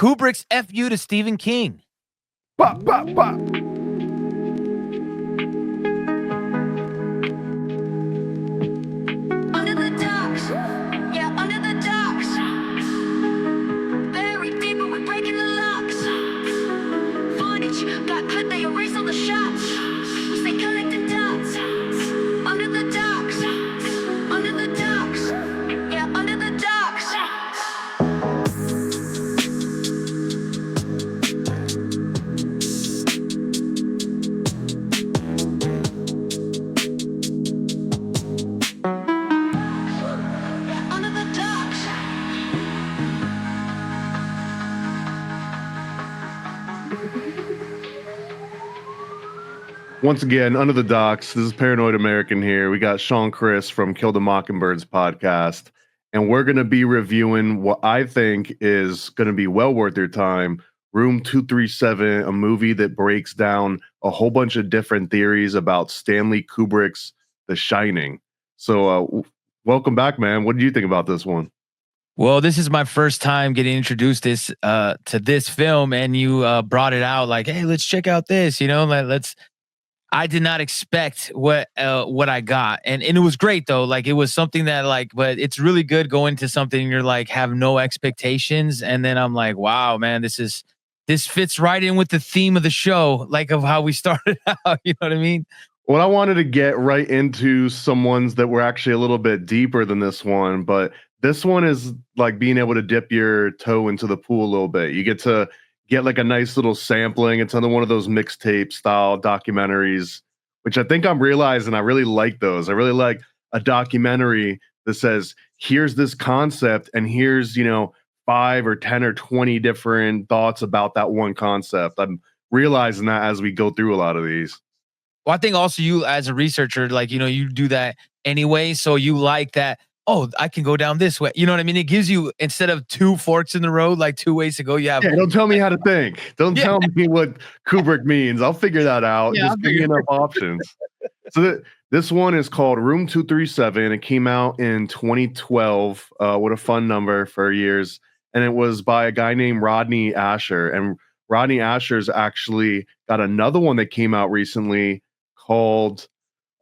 Kubrick's F.U. to Stephen King. Bop, bop, bop. Under the docks, yeah, under the docks. Buried deep, but we're breaking the locks. Footage got cut, they erased all the shots. They connect the dots. Under the docks, under the docks, yeah, under the docks. Yeah, under the docks. Once again, Under the Docks. This is Paranoid American here. We got Sean Chris from Kill the Mockingbirds podcast, and we're going to be reviewing what I think is going to be well worth your time, Room 237, a movie that breaks down a whole bunch of different theories about Stanley Kubrick's The Shining. So welcome back, man. What did you think about this one? Well, this is my first time getting introduced to this film, and you brought it out like, hey, let's check out this, let's. I did not expect what I got, and it was great though. Like, it was something that but it's really good going to something you're like have no expectations, and then I'm like, wow, man, this fits right in with the theme of the show, like of how we started out. You know what I mean? Well, I wanted to get right into some ones that were actually a little bit deeper than this one, but this one is like being able to dip your toe into the pool a little bit. You get to get like a nice little sampling. It's another one of those mixtape style documentaries, which I think I'm realizing I really like those. I really like a documentary that says, here's this concept and here's, 5 or 10 or 20 different thoughts about that one concept. I'm realizing that as we go through a lot of these. Well, I think also you as a researcher, you do that anyway. So you like that. Oh, I can go down this way. You know what I mean? It gives you, instead of 2 forks in the road, like 2 ways to go. You have. Yeah, don't tell me how to think. Don't tell me what Kubrick means. I'll figure that out. Yeah, Just give me enough options. So this one is called Room 237. It came out in 2012. What a fun number for years. And it was by a guy named Rodney Asher. And Rodney Asher's actually got another one that came out recently called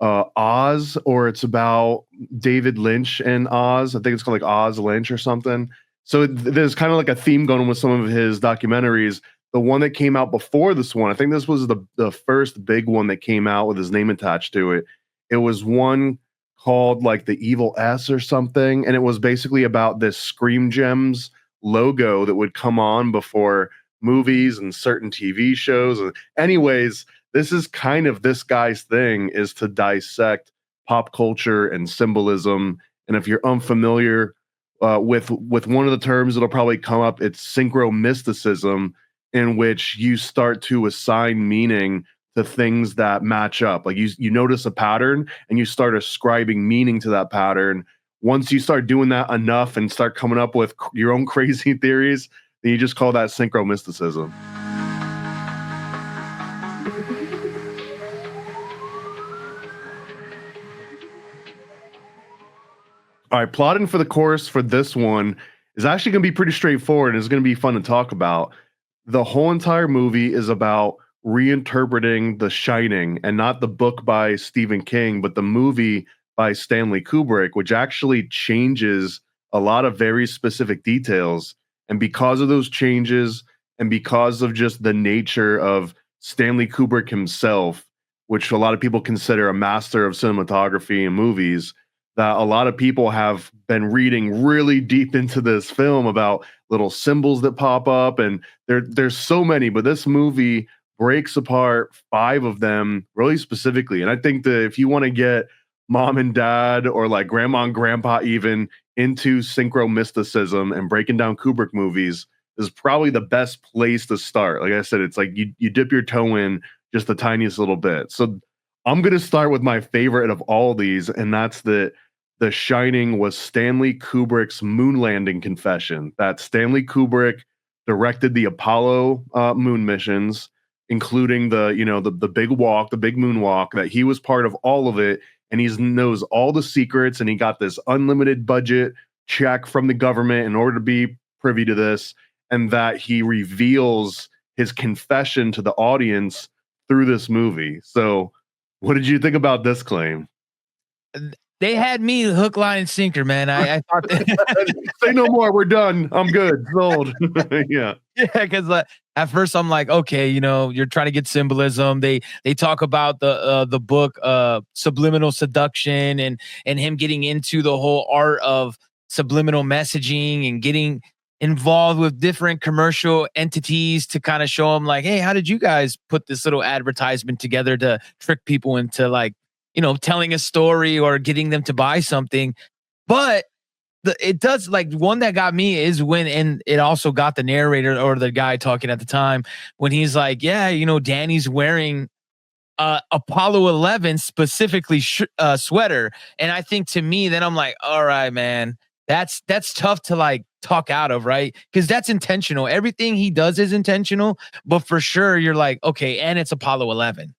Oz, or it's about David Lynch and Oz. I think it's called like Oz Lynch or something. So there's kind of like a theme going with some of his documentaries. The one that came out before this one, I think this was the first big one that came out with his name attached to it. It was one called like The Evil S or something. And it was basically about this Scream Gems logo that would come on before movies and certain TV shows. Anyways, this is kind of this guy's thing, is to dissect pop culture and symbolism. And if you're unfamiliar with one of the terms that'll probably come up, it's synchromysticism, in which you start to assign meaning to things that match up. Like you notice a pattern and you start ascribing meaning to that pattern. Once you start doing that enough and start coming up with your own crazy theories, then you just call that synchromysticism. All right, plotting for the course for this one is actually going to be pretty straightforward, and it's going to be fun to talk about. The whole entire movie is about reinterpreting The Shining, and not the book by Stephen King, but the movie by Stanley Kubrick, which actually changes a lot of very specific details. And because of those changes, and because of just the nature of Stanley Kubrick himself, which a lot of people consider a master of cinematography and movies, that a lot of people have been reading really deep into this film about little symbols that pop up, and there's so many, but this movie breaks apart 5 of them really specifically. And I think that if you want to get mom and dad, or like grandma and grandpa even, into synchromysticism and breaking down Kubrick movies, is probably the best place to start. Like I said, it's like you dip your toe in just the tiniest little bit. So I'm going to start with my favorite of all these, and that's that The Shining was Stanley Kubrick's moon landing confession. That Stanley Kubrick directed the Apollo moon missions, including the big walk, the big moonwalk, that he was part of all of it, and he knows all the secrets, and he got this unlimited budget check from the government in order to be privy to this. and that he reveals his confession to the audience through this movie. So, what did you think about this claim? They had me hook, line, and sinker, man. I thought Say no more. We're done. I'm good. Sold. Yeah. yeah, because at first I'm like, okay, you're trying to get symbolism. They talk about the book Subliminal Seduction and him getting into the whole art of subliminal messaging and getting involved with different commercial entities to kind of show them like, hey, how did you guys put this little advertisement together to trick people into like, telling a story or getting them to buy something. But it does, like, one that got me is when, and it also got the narrator or the guy talking at the time when he's like, yeah, Danny's wearing Apollo 11 specifically sweater. And I think to me, then I'm like, all right, man, that's tough to like talk out of, right? Because that's intentional. Everything he does is intentional, but for sure you're like, okay, and it's Apollo 11.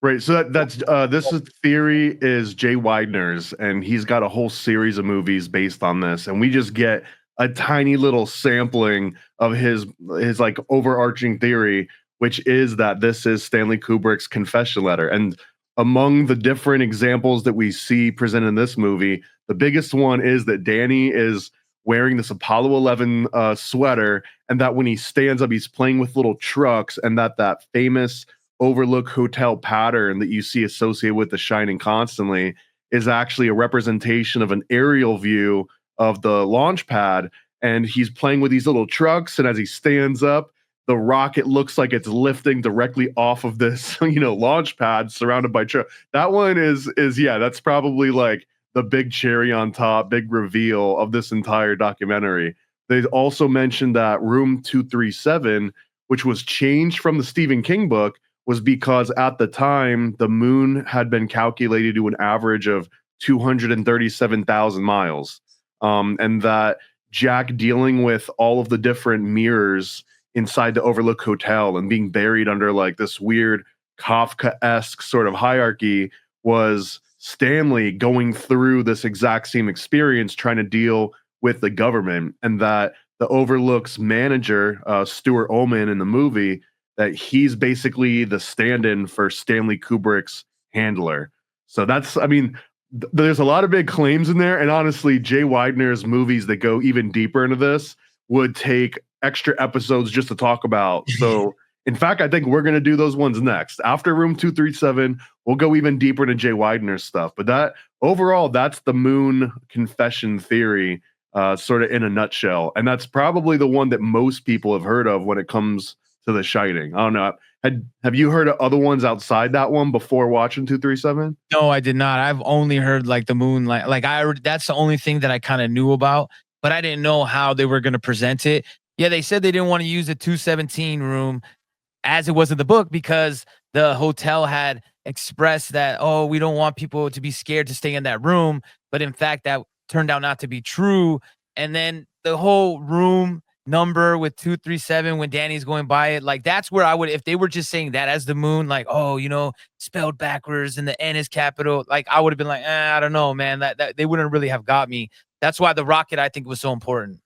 Right. So that's this is theory is Jay Widener's, and he's got a whole series of movies based on this. And we just get a tiny little sampling of his like overarching theory, which is that this is Stanley Kubrick's confession letter. And among the different examples that we see presented in this movie, the biggest one is that Danny is wearing this Apollo 11 sweater, and that when he stands up, he's playing with little trucks, and that famous Overlook Hotel pattern that you see associated with The Shining constantly is actually a representation of an aerial view of the launch pad. And he's playing with these little trucks, and as he stands up, the rocket looks like it's lifting directly off of this, launch pad surrounded by truck. That one is yeah, that's probably like the big cherry on top, big reveal of this entire documentary. They also mentioned that Room 237, which was changed from the Stephen King book, was because at the time the moon had been calculated to an average of 237,000 miles. And that Jack dealing with all of the different mirrors inside the Overlook Hotel and being buried under like this weird Kafka-esque sort of hierarchy was Stanley going through this exact same experience trying to deal with the government, and that the Overlook's manager, Stuart Ullman in the movie, that he's basically the stand-in for Stanley Kubrick's handler. So that's, I mean, there's a lot of big claims in there. And honestly, Jay Widener's movies that go even deeper into this would take extra episodes just to talk about. So in fact, I think we're going to do those ones next. After Room 237, we'll go even deeper into Jay Widener's stuff. But that overall, that's the moon confession theory, sort of in a nutshell. And that's probably the one that most people have heard of when it comes to The Shining. I don't know. Have you heard of other ones outside that one before watching 237? No, I did not. I've only heard like the moonlight. Like that's the only thing that I kind of knew about, but I didn't know how they were going to present it. Yeah, they said they didn't want to use the 217 room as it was in the book because the hotel had expressed that, oh, we don't want people to be scared to stay in that room. But in fact, that turned out not to be true. And then the whole room number with 237 when Danny's going by it, like that's where I would, if they were just saying that as the moon, like, oh, spelled backwards and the N is capital, like I would have been like, I don't know, man, that they wouldn't really have got me. That's why the rocket I think was so important.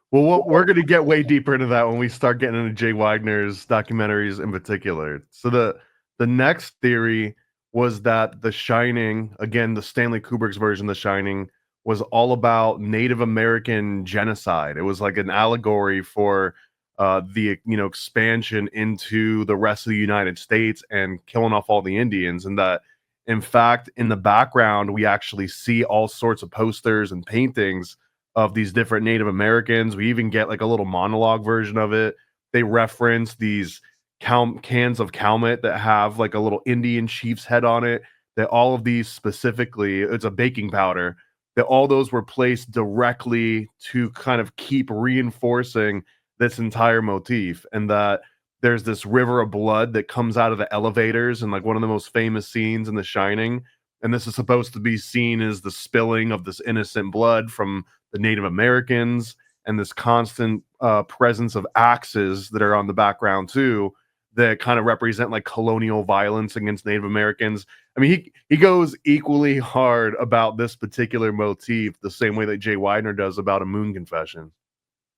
Well, we're going to get way deeper into that when we start getting into Jay Widener's documentaries in particular. So the next theory was that The Shining, again, the Stanley Kubrick's version of The Shining, was all about Native American genocide. It was like an allegory for the expansion into the rest of the United States and killing off all the Indians. And that, in fact, in the background, we actually see all sorts of posters and paintings of these different Native Americans. We even get like a little monologue version of it. They reference these cans of Calmet that have like a little Indian chief's head on it. That all of these specifically, it's a baking powder, that all those were placed directly to kind of keep reinforcing this entire motif. And that there's this river of blood that comes out of the elevators and like one of the most famous scenes in The Shining. And this is supposed to be seen as the spilling of this innocent blood from the Native Americans, and this constant presence of axes that are on the background too, that kind of represent like colonial violence against Native Americans. I mean, he goes equally hard about this particular motif the same way that Jay Widener does about a moon confession.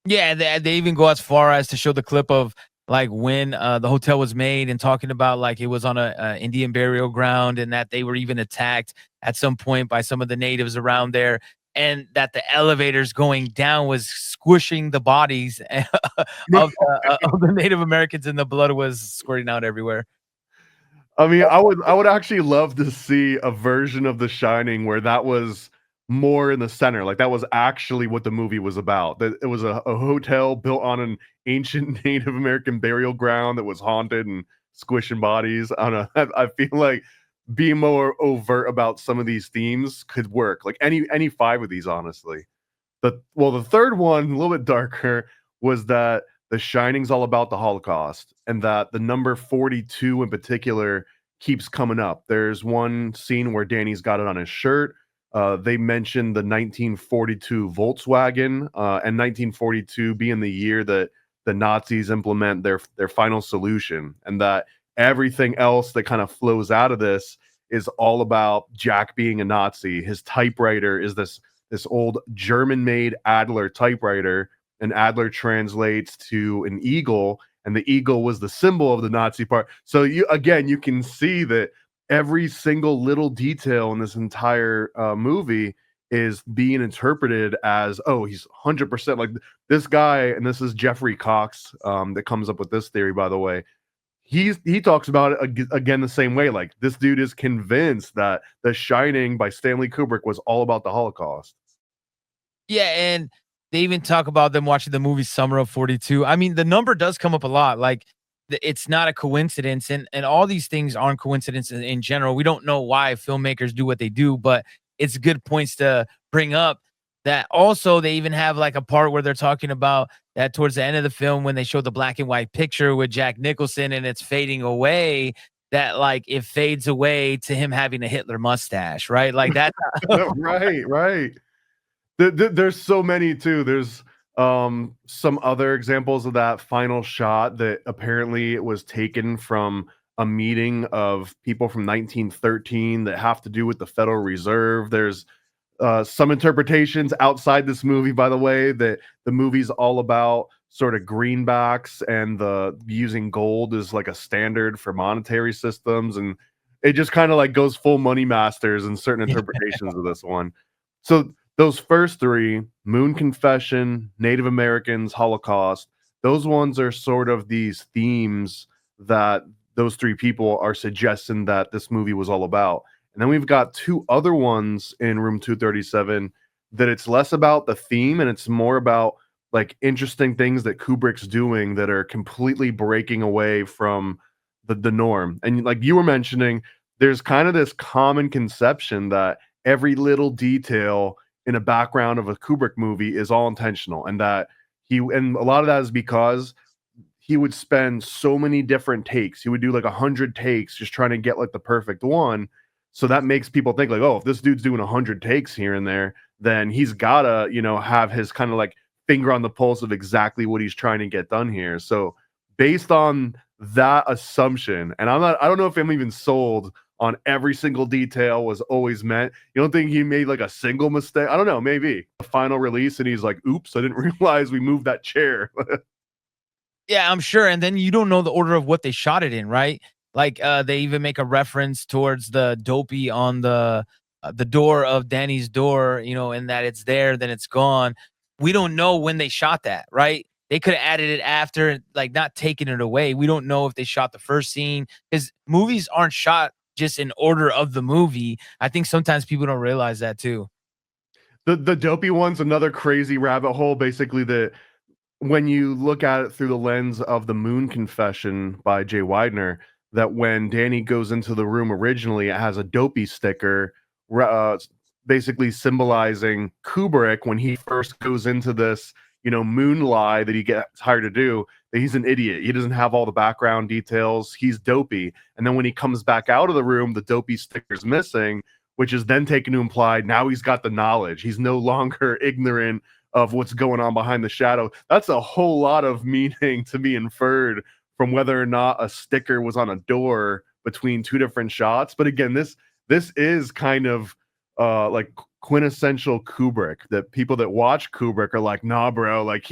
Yeah, they even go as far as to show the clip of like when the hotel was made and talking about like it was on a Indian burial ground and that they were even attacked at some point by some of the natives around there, and that the elevators going down was squishing the bodies of the Native Americans and the blood was squirting out everywhere. I mean, I would actually love to see a version of The Shining where that was more in the center. Like that was actually what the movie was about. That it was a hotel built on an ancient Native American burial ground that was haunted and squishing bodies. I don't know. I feel like being more overt about some of these themes could work. Like any five of these, honestly. The third one, a little bit darker, was that The Shining's all about the Holocaust, and that the number 42 in particular keeps coming up. There's one scene where Danny's got it on his shirt. They mentioned the 1942 Volkswagen, and 1942 being the year that the Nazis implement their final solution, and that everything else that kind of flows out of this is all about Jack being a Nazi. His typewriter is this old German-made Adler typewriter, and Adler translates to an eagle, and the eagle was the symbol of the Nazi part. So you can see that every single little detail in this entire movie is being interpreted as, oh, he's 100% like this guy, and this is Jeffrey Cox that comes up with this theory, by the way. He talks about it again the same way. Like this dude is convinced that The Shining by Stanley Kubrick was all about the Holocaust. Yeah, and they even talk about them watching the movie Summer of '42. I mean, the number does come up a lot. Like, it's not a coincidence, and all these things aren't coincidences in general. We don't know why filmmakers do what they do, but it's good points to bring up. That also they even have like a part where they're talking about that towards the end of the film when they show the black and white picture with Jack Nicholson and it's fading away. That like it fades away to him having a Hitler mustache, right? Like that. Right, right. There's so many too. There's some other examples of that final shot that apparently it was taken from a meeting of people from 1913 that have to do with the Federal Reserve. There's some interpretations outside this movie, by the way, that the movie's all about sort of greenbacks and the using gold as like a standard for monetary systems, and it just kind of like goes full money masters in certain interpretations of this one. So those first three, Moon Confession, Native Americans, Holocaust, those ones are sort of these themes that those three people are suggesting that this movie was all about. And then we've got two other ones in Room 237 that it's less about the theme and it's more about like interesting things that Kubrick's doing that are completely breaking away from the norm. And like you were mentioning, there's kind of this common conception that every little detail in a background of a Kubrick movie is all intentional, and that and a lot of that is because he would spend so many different takes. He would do like 100 takes just trying to get like the perfect one. So that makes people think like, oh, if this dude's doing 100 takes here and there, then he's gotta, have his kind of like finger on the pulse of exactly what he's trying to get done here. So based on that assumption, and I don't know if I'm even sold on every single detail was always meant. You don't think he made like a single mistake? I don't know, maybe the final release, and he's like, "Oops, I didn't realize we moved that chair." Yeah, I'm sure. And then you don't know the order of what they shot it in, right? Like they even make a reference towards the dopey on the door of Danny's door, and that it's there, then it's gone. We don't know when they shot that, right? They could have added it after, like not taking it away. We don't know if they shot the first scene because movies aren't shot just in order of the movie. I think sometimes people don't realize that too. The dopey one's another crazy rabbit hole. Basically, when you look at it through the lens of The Moon Confession by Jay Widener, that when Danny goes into the room originally, it has a dopey sticker, basically symbolizing Kubrick when he first goes into this, moon lie that he gets hired to do, that he's an idiot. He doesn't have all the background details. He's dopey. And then when he comes back out of the room, the dopey sticker's missing, which is then taken to imply now he's got the knowledge. He's no longer ignorant of what's going on behind the shadow. That's a whole lot of meaning to be inferred from whether or not a sticker was on a door between two different shots. But again, this is kind of like quintessential Kubrick, that people that watch Kubrick are like, nah, bro, like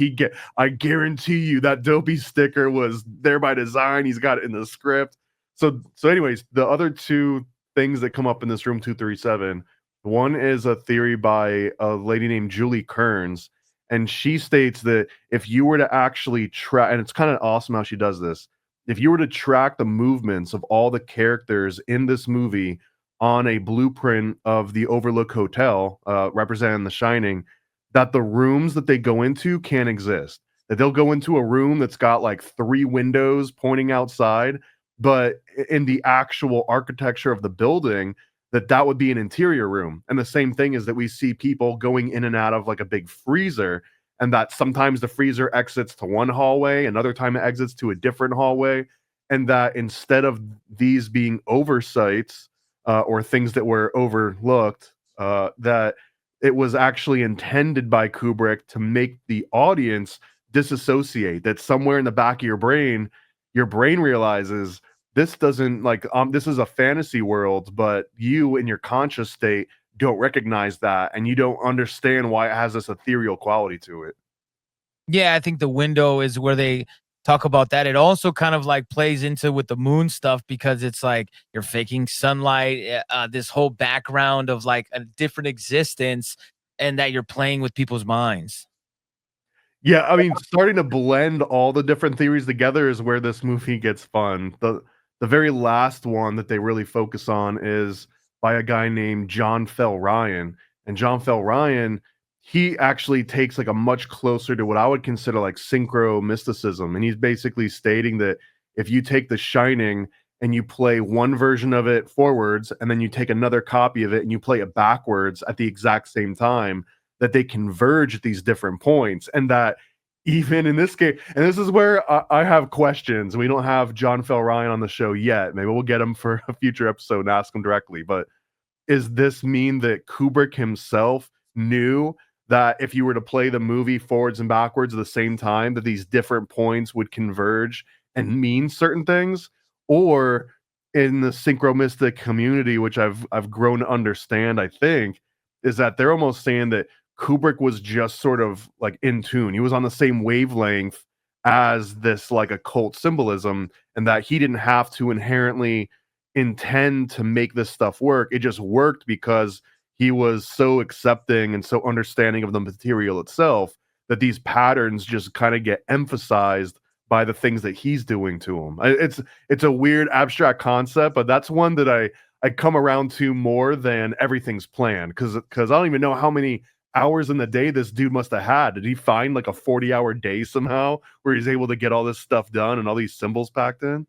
I guarantee you that dopey sticker was there by design. He's got it in the script. So anyways, the other two things that come up in this room 237, one is a theory by a lady named Julie Kearns, and she states that if you were to actually track, and it's kind of awesome how she does this, if you were to track the movements of all the characters in this movie on a blueprint of the Overlook Hotel, representing The Shining, that the rooms that they go into can't exist. That they'll go into a room that's got like 3 windows pointing outside, but in the actual architecture of the building, that would be an interior room. And the same thing is that we see people going in and out of like a big freezer, and that sometimes the freezer exits to one hallway, another time it exits to a different hallway, and that instead of these being oversights, or things that were overlooked, that it was actually intended by Kubrick to make the audience disassociate. That somewhere in the back of your brain realizes this doesn't like this is a fantasy world, but you in your conscious state don't recognize that, and you don't understand why it has this ethereal quality to it. Yeah, I think the window is where they talk about that. It also kind of like plays into with the moon stuff because it's like you're faking sunlight, this whole background of like a different existence, and that you're playing with people's minds. Yeah, I mean, starting to blend all the different theories together is where this movie gets fun. The very last one that they really focus on is by a guy named John Fell Ryan. And John Fell Ryan, he actually takes like a much closer to what I would consider like synchromysticism. And he's basically stating that if you take The Shining and you play one version of it forwards, and then you take another copy of it and you play it backwards at the exact same time, that they converge at these different points, and that even in this case, and this is where I have questions. We don't have John Fell Ryan on the show yet. Maybe we'll get him for a future episode and ask him directly. But is this mean that Kubrick himself knew that if you were to play the movie forwards and backwards at the same time, that these different points would converge and mean certain things? Or in the synchromystic community, which I've grown to understand, I think, is that they're almost saying that Kubrick was just sort of like in tune. He was on the same wavelength as this like occult symbolism, and that he didn't have to inherently intend to make this stuff work. It just worked because he was so accepting and so understanding of the material itself, that these patterns just kind of get emphasized by the things that he's doing to them. It's a weird abstract concept, but that's one that I come around to more than everything's planned, because I don't even know how many hours in the day this dude must have had. Did he find like a 40-hour day somehow where he's able to get all this stuff done and all these symbols packed in?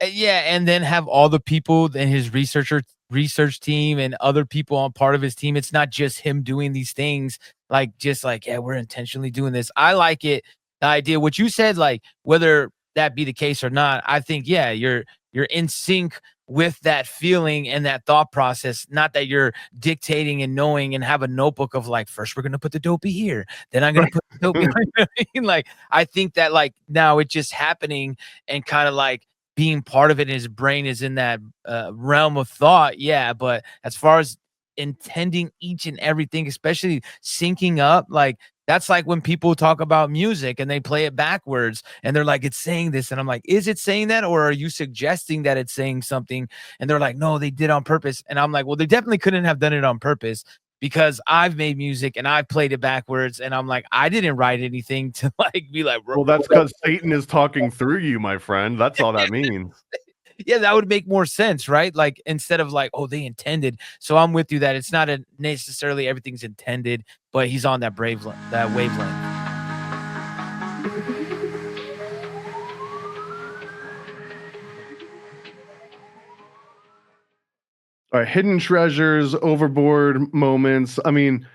Yeah, and then have all the people in his research team and other people on part of his team. It's not just him doing these things, like just like, yeah, we're intentionally doing this. I like it. The idea, what you said, like whether that be the case or not, I think, yeah, you're in sync with that feeling and that thought process. Not that you're dictating and knowing and have a notebook of like, first we're gonna put the dopey here, then I'm gonna put the dopey. You know what I mean? Like, I think that like now it's just happening and kind of like being part of it in his brain is in that realm of thought. Yeah, but as far as intending each and everything, especially syncing up, like that's like when people talk about music and they play it backwards and they're like, it's saying this. And I'm like, is it saying that? Or are you suggesting that it's saying something? And they're like, no, they did on purpose. And I'm like, well, they definitely couldn't have done it on purpose, because I've made music and I've played it backwards. And I'm like, I didn't write anything to like be like, Well, that's because Satan is talking through you, my friend. That's all that means. yeah, that would make more sense, right? Like instead of like, oh, they intended. So I'm with you that it's not necessarily everything's intended, but he's on that wavelength. All right, hidden treasures, overboard moments. I mean,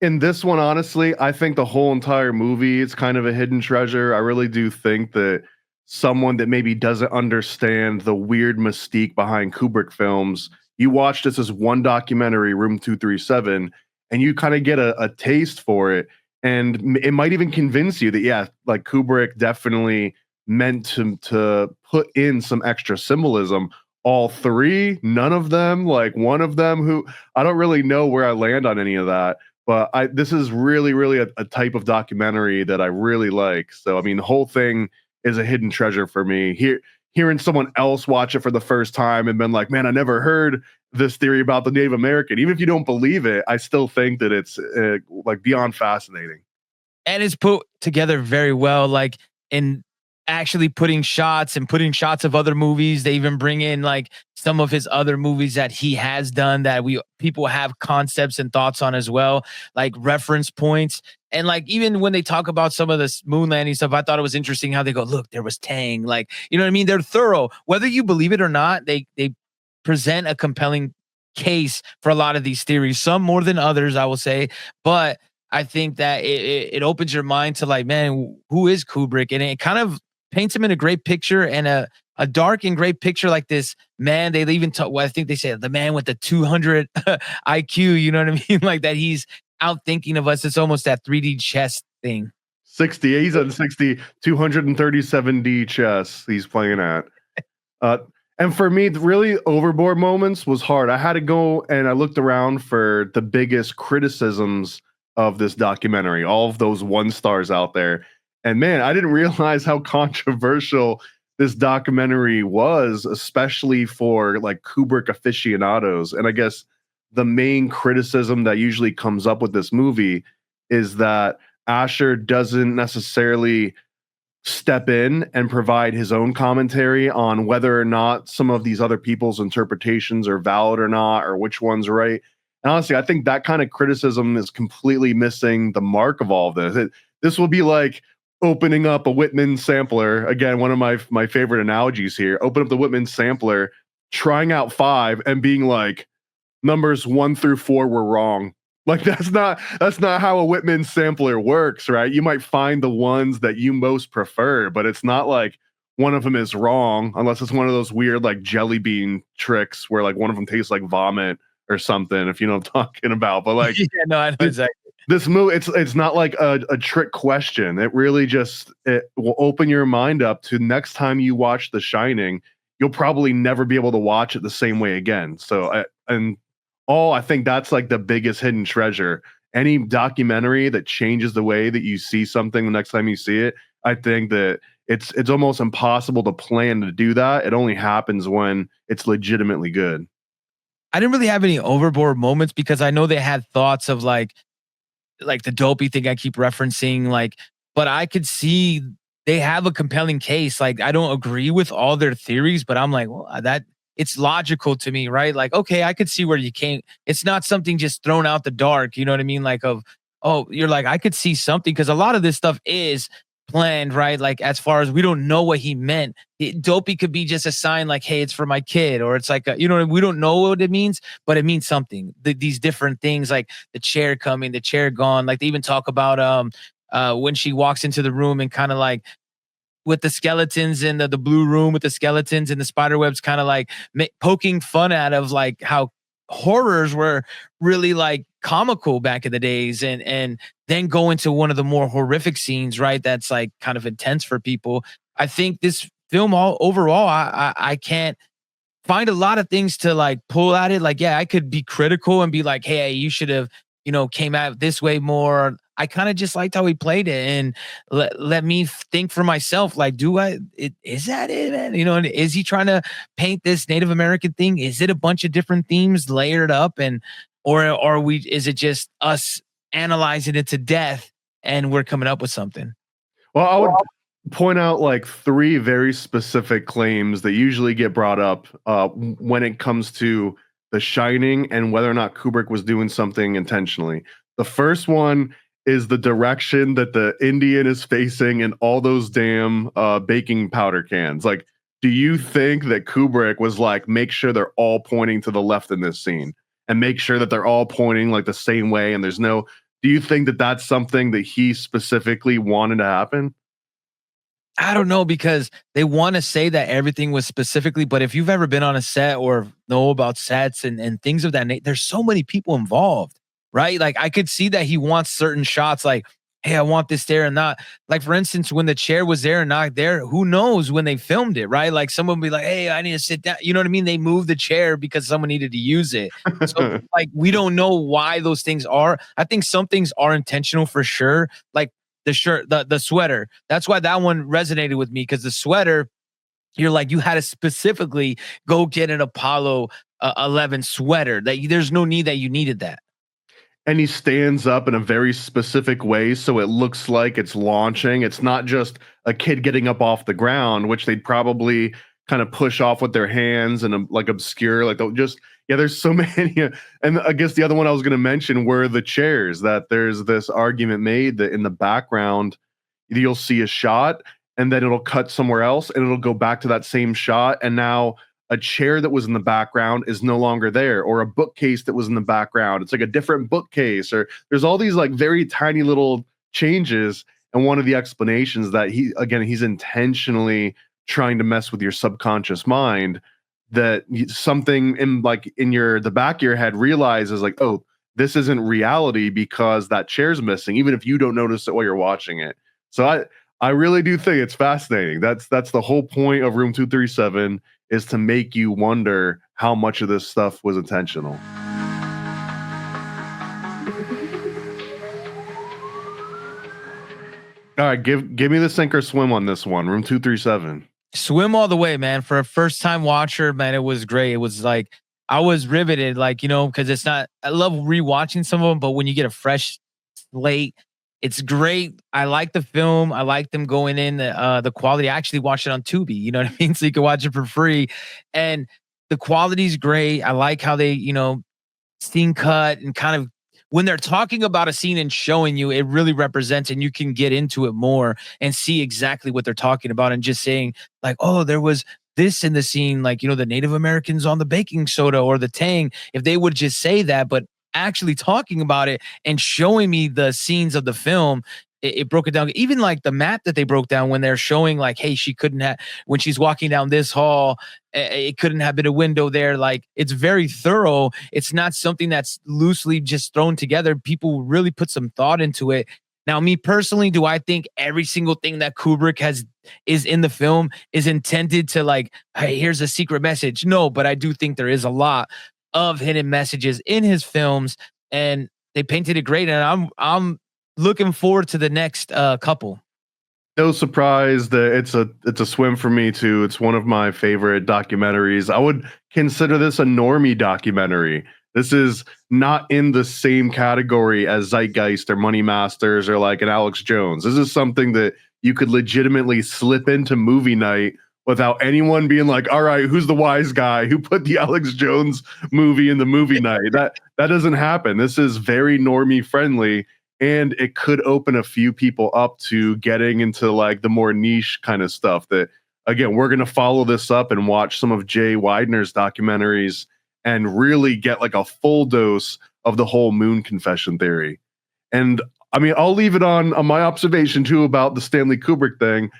in this one, honestly, I think the whole entire movie is kind of a hidden treasure. I really do think that someone that maybe doesn't understand the weird mystique behind Kubrick films, you watch this as one documentary, Room 237, and you kind of get a taste for it. And it might even convince you that, yeah, like Kubrick definitely meant to put in some extra symbolism, all three, none of them, like one of them. Who I don't really know where I land on any of that. But this is really a type of documentary that I really like. So I mean, the whole thing is a hidden treasure for me. Hearing someone else watch it for the first time and been like, man, I never heard this theory about the Native American. Even if you don't believe it, I still think that it's like beyond fascinating. And it's put together very well, like in actually putting shots of other movies. They even bring in like some of his other movies that he has done that we people have concepts and thoughts on as well, like reference points. And like even when they talk about some of this moon landing stuff, I thought it was interesting how they go, look, there was Tang. Like, you know what I mean? They're thorough. Whether you believe it or not, they present a compelling case for a lot of these theories, some more than others, I will say. But I think that it opens your mind to like, man, who is Kubrick? And it kind of paints him in a great picture and a dark and great picture like this man. They even talk, well, I think they say the man with the 200 IQ, you know what I mean? Like that he's out thinking of us. It's almost that 3D chess thing. 60, he's on 60, 237D chess he's playing at. Uh, and for me, the really overboard moments was hard. I had to go and I looked around for the biggest criticisms of this documentary, all of those 1 stars out there. And man, I didn't realize how controversial this documentary was, especially for like Kubrick aficionados. And I guess the main criticism that usually comes up with this movie is that Asher doesn't necessarily step in and provide his own commentary on whether or not some of these other people's interpretations are valid or not, or which one's right. And honestly, I think that kind of criticism is completely missing the mark of all of this. This will be like opening up a Whitman sampler. Again, one of my favorite analogies here. Open up the Whitman sampler, trying out 5 and being like, numbers 1 through 4 were wrong. Like that's not how a Whitman sampler works, right? You might find the ones that you most prefer, but it's not like one of them is wrong unless it's one of those weird like jelly bean tricks where like one of them tastes like vomit or something, if you know what I'm talking about. But like Yeah, no, I know exactly. this movie, it's not like a trick question. It really just it will open your mind up to next time you watch The Shining, you'll probably never be able to watch it the same way again. So I think that's like the biggest hidden treasure. Any documentary that changes the way that you see something the next time you see it, I think that it's almost impossible to plan to do that. It only happens when it's legitimately good. I didn't really have any overboard moments because I know they had thoughts of like the dopey thing I keep referencing, like, but I could see they have a compelling case. Like, I don't agree with all their theories, but I'm like, well, that it's logical to me, right? Like, okay, I could see where you came. It's not something just thrown out the dark. You know what I mean? Like, oh, you're like, I could see something because a lot of this stuff is planned, right? Like, as far as we don't know what he meant. Dopey could be just a sign like, hey, it's for my kid, or it's like, you know, we don't know what it means, but it means something. These different things, like the chair coming, the chair gone. Like they even talk about when she walks into the room and kind of like with the skeletons in the blue room with the skeletons and the spider webs, kind of like poking fun out of like how horrors were really like comical back in the days, and then go into one of the more horrific scenes, right? That's like kind of intense for people. I think this film overall, I can't find a lot of things to like pull at it. Like, yeah, I could be critical and be like, hey, you should have, came out this way more. I kind of just liked how he played it, and let me think for myself. Like, is that it, man? And is he trying to paint this Native American thing? Is it a bunch of different themes layered up, or is it just us analyzing it to death and we're coming up with something? Well, I would point out like 3 very specific claims that usually get brought up when it comes to The Shining and whether or not Kubrick was doing something intentionally. The first one is the direction that the Indian is facing in all those damn baking powder cans. Like, do you think that Kubrick was like, make sure they're all pointing to the left in this scene and make sure that they're all pointing like the same way? And do you think that that's something that he specifically wanted to happen? I don't know, because they want to say that everything was specifically, but if you've ever been on a set or know about sets and things of that nature, there's so many people involved, right? Like I could see that he wants certain shots, like hey, I want this there and not. Like, for instance, when the chair was there and not there, who knows when they filmed it, right? Like, someone would be like, hey, I need to sit down. You know what I mean? They moved the chair because someone needed to use it. So, like, we don't know why those things are. I think some things are intentional for sure. Like the shirt, the sweater. That's why that one resonated with me, because the sweater, you're like, you had to specifically go get an Apollo 11 sweater. There's no need that you needed that. And he stands up in a very specific way so it looks like it's launching. It's not just a kid getting up off the ground, which they'd probably kind of push off with their hands and like obscure, like they'll just, yeah, there's so many. And I guess the other one I was going to mention were the chairs, that there's this argument made that in the background you'll see a shot and then it'll cut somewhere else and it'll go back to that same shot, and now a chair that was in the background is no longer there, or a bookcase that was in the background, it's like a different bookcase, or there's all these like very tiny little changes. And one of the explanations that he's intentionally trying to mess with your subconscious mind, that something in the back of your head realizes like, oh, this isn't reality because that chair's missing, even if you don't notice it while you're watching it. So I really do think it's fascinating. That's the whole point of Room 237, is to make you wonder how much of this stuff was intentional. All right, give me the sink or swim on this one, Room 237. Swim all the way, man. For a first time watcher, man, it was great. It was like, I was riveted, like, because it's not, I love rewatching some of them, but when you get a fresh slate, it's great. I like the film. I like them going in the quality. I actually watched it on Tubi, you know what I mean? So you can watch it for free. And the quality's great. I like how they, scene cut, and kind of when they're talking about a scene and showing you, it really represents, and you can get into it more and see exactly what they're talking about, and just saying like, oh, there was this in the scene, like, the Native Americans on the baking soda or the Tang. If they would just say that, but actually talking about it and showing me the scenes of the film, it broke it down. Even like the map that they broke down when they're showing like, hey, she couldn't have, when she's walking down this hall, it couldn't have been a window there. Like, it's very thorough. It's not something that's loosely just thrown together. People really put some thought into it. Now, me personally, do I think every single thing that Kubrick is in the film is intended to like, hey, here's a secret message? No, but I do think there is a lot of hidden messages in his films, and they painted it great. And I'm looking forward to the next couple. No surprise that it's a swim for me too. It's one of my favorite documentaries. I would consider this a normie documentary. This is not in the same category as Zeitgeist or Money Masters or like an Alex Jones. This is something that you could legitimately slip into movie night without anyone being like, all right, who's the wise guy who put the Alex Jones movie in the movie night? That doesn't happen. This is very normie friendly, and it could open a few people up to getting into like the more niche kind of stuff that, again, we're going to follow this up and watch some of Jay Weidner's documentaries and really get like a full dose of the whole moon confession theory. And I mean, I'll leave it on my observation too about the Stanley Kubrick thing.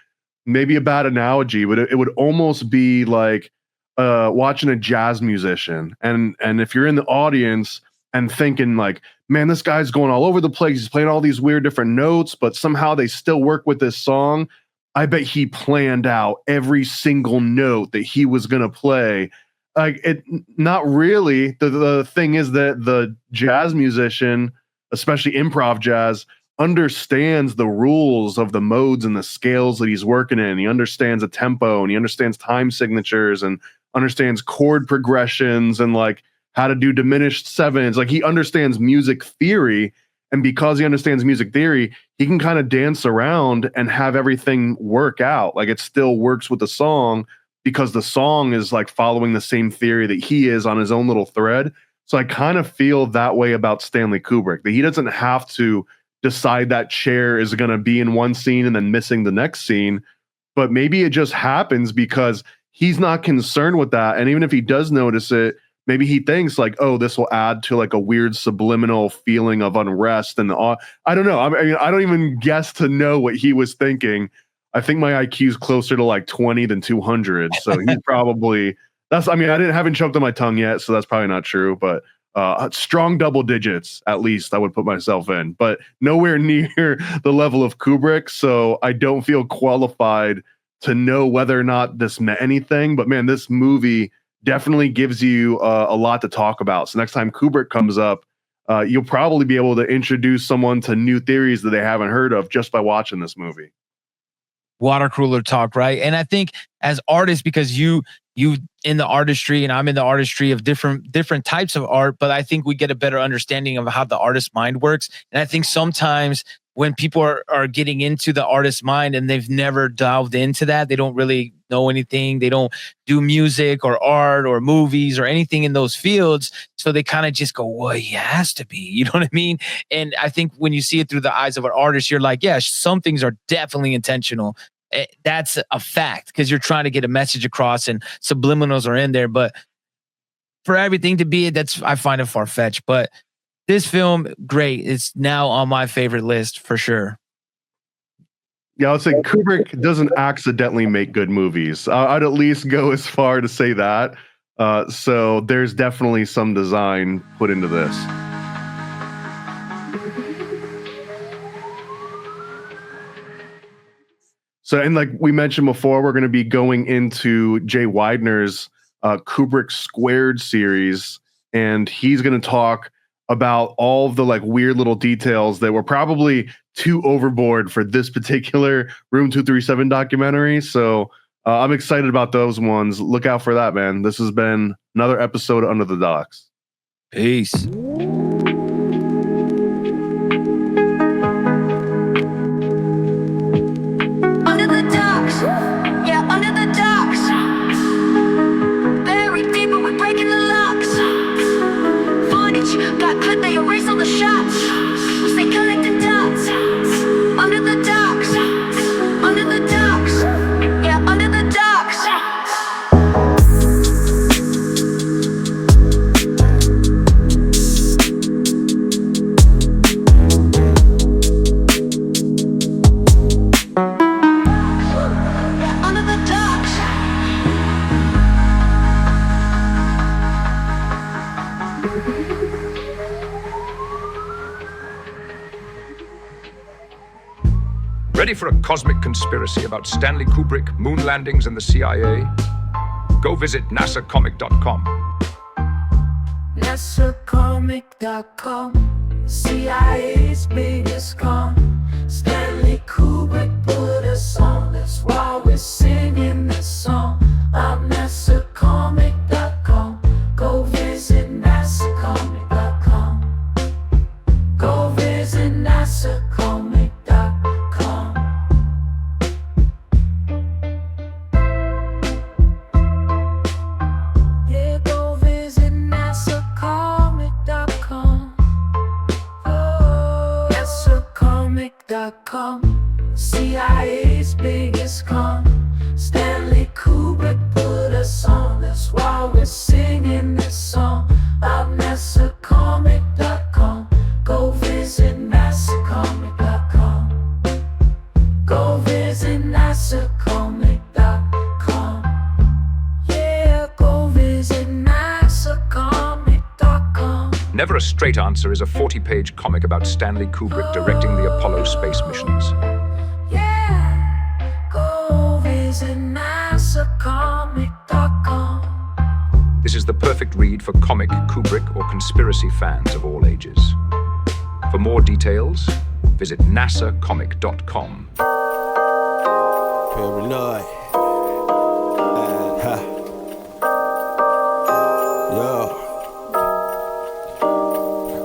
Maybe a bad analogy, but it would almost be like watching a jazz musician. And if you're in the audience and thinking like, man, this guy's going all over the place, he's playing all these weird different notes, but somehow they still work with this song. I bet he planned out every single note that he was going to play. Like, it, not really. The thing is that the jazz musician, especially improv jazz, understands the rules of the modes and the scales that he's working in. He understands a tempo, and he understands time signatures, and understands chord progressions, and like how to do diminished sevens. Like, he understands music theory, and because he understands music theory, he can kind of dance around and have everything work out. Like, it still works with the song because the song is like following the same theory that he is on his own little thread. So I kind of feel that way about Stanley Kubrick, that he doesn't have to decide that chair is going to be in one scene and then missing the next scene, but maybe it just happens because he's not concerned with that. And even if he does notice it, maybe he thinks like, oh, this will add to like a weird subliminal feeling of unrest and I don't know. I mean, I don't even guess to know what he was thinking. I think my IQ is closer to like 20 than 200. So he's probably, I haven't choked on my tongue yet, so that's probably not true, but strong double digits, at least I would put myself in, but nowhere near the level of Kubrick. So I don't feel qualified to know whether or not this meant anything. But man, this movie definitely gives you a lot to talk about. So next time Kubrick comes up, you'll probably be able to introduce someone to new theories that they haven't heard of just by watching this movie. Water cooler talk, right? And I think as artists, because you in the artistry and I'm in the artistry of different types of art, but I think we get a better understanding of how the artist's mind works. And I think sometimes when people are getting into the artist's mind and they've never delved into that, they don't really know anything. They don't do music or art or movies or anything in those fields. So they kind of just go, well, he has to be, you know what I mean? And I think when you see it through the eyes of an artist, you're like, yeah, some things are definitely intentional. That's a fact because you're trying to get a message across and subliminals are in there. But for everything to be it, I find it far-fetched. But this film, great. It's now on my favorite list for sure. Yeah, I would say Kubrick doesn't accidentally make good movies. I'd at least go as far to say that. So there's definitely some design put into this. So, and like we mentioned before, we're going to be going into Jay Weidner's Kubrick Squared series, and he's going to talk about all of the like weird little details that were probably too overboard for this particular Room 237 documentary. So I'm excited about those ones. Look out for that, man. This has been another episode of Under the Docks. Peace. Under the docks, yeah, under the docks. Buried deep, but we're breaking the locks. Footage got clipped, they erase all the shots. We stay connected dots. Under the docks, under the docks, yeah, under the docks. Under the docks. Ready for a cosmic conspiracy about Stanley Kubrick, moon landings, and the CIA? Go visit nasacomic.com. NASAcomic.com, CIA's biggest con. Stanley Kubrick put us on, that's why we're singing this song. I'm NASAcomic.com, go visit NASAcomic.com. Go visit NASAcomic.com. Yeah, go visit NASAcomic.com. Oh, NASAcomic.com, CIA's biggest con. Stanley Kubrick put us on, that's why we're singing this song. I'm NASAcomic.com, go visit NASAcomic.com. Go visit NASAcomic.com. Yeah, go visit NASAcomic.com. Never a Straight Answer is a 40-page comic about Stanley Kubrick directing the Apollo space missions. Yeah, go visit NASAcomic.com. This is the perfect read for comic, Kubrick, or conspiracy fans of all ages. For more details, visit nasacomic.com. Paranoid. Yo.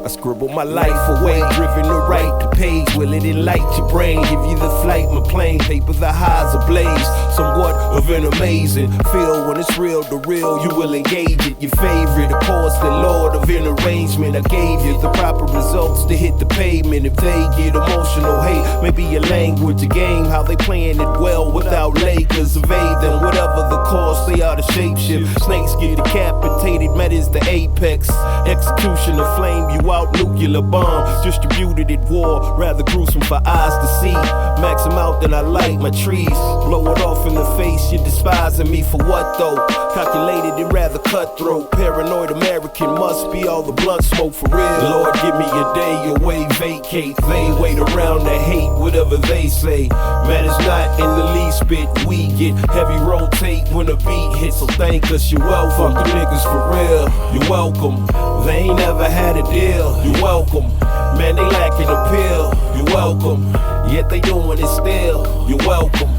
I scribble my life away, driven to write the page. Will it enlighten your brain? Give you the flight, my plane, paper the highs ablaze. Somewhat of an amazing feel when it's real to real. You will engage it. Your favorite, of course, the Lord of an arrangement. I gave you the proper results to hit the pavement. If they get emotional, hey, maybe your language, a game, how they playing it well without Lakers. Evade them, whatever the cost, they are the shapeshift. Snakes get decapitated, met is the apex. Execution of flame you out, new nuclear bomb distributed at war, rather gruesome for eyes to see. Max 'em out, then I light my trees. Blow it off in the face, you're despising me for what though? Calculated and rather cutthroat. Paranoid American must be all the blunt smoke for real. Lord, give me a day away, vacate. They wait around to hate whatever they say. Man, it's not in the least bit. We get heavy rotate when a beat hits, so thank us, you're welcome. Fuck the niggas for real, you're welcome. They ain't never had a deal, you're welcome. Man, they lacking appeal, you're welcome. Yet they doing it still, you're welcome.